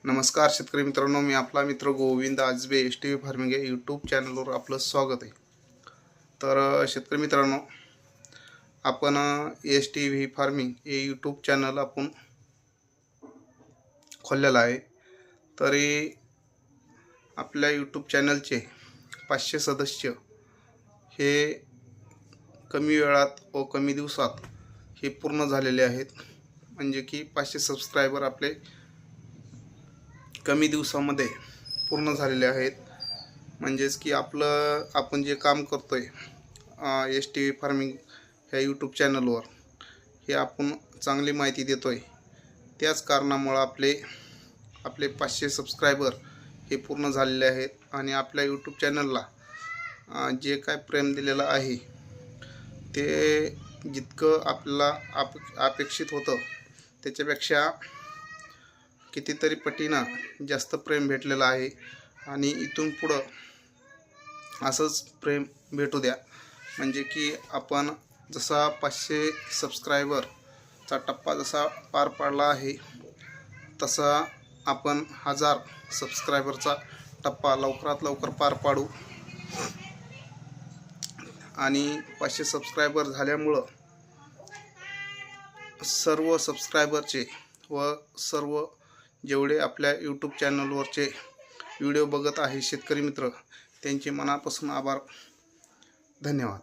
नमस्कार शेतकरी मित्रांनो, मी आपला मित्र गोविंद आजबे STV फार्मिंग या यूट्यूब चॅनलवर आपलं स्वागत आहे। तर शेतकरी मित्रांनो, आपण STV फार्मिंग हे यूट्यूब चॅनल आपण खोललेलं आहे। तरी आपल्या यूट्यूब चॅनलचे 500 सदस्य हे कमी वेळात व कमी दिवसात हे पूर्ण झालेले आहेत। म्हणजे की 500 सबस्क्रायबर आपले कमी दिवसामध्ये पूर्ण झालेले आहेत। म्हणजेच की आपण जे काम करतोय STV फार्मिंग ह्या यूट्यूब चॅनलवर हे आपण चांगली माहिती देतोय, त्याच कारणामुळे आपले 500 सबस्क्रायबर हे पूर्ण झालेले आहेत। आणि आपल्या यूट्यूब चॅनलला जे काय प्रेम दिलेलं आहे ते जितकं आपल्याला अपेक्षित होतं त्याच्यापेक्षा कितीतरी पटीनं जास्त प्रेम भेटलेलं आहे। आणि इथून पुढं असंच प्रेम भेटू द्या। म्हणजे की आपण जसा 500 सबस्क्रायबरचा टप्पा जसा पार पाडला आहे, तसा आपण 1000 सबस्क्रायबरचा टप्पा लवकरात लवकर पार पाडू। आणि 500 सबस्क्रायबर झाल्यामुळं सर्व सबस्क्रायबरचे व सर्व जेवढे आपल्या यूट्यूब चॅनलवरचे व्हिडिओ बघत आहे शेतकरी मित्र, त्यांचे मनापासून आभार, धन्यवाद।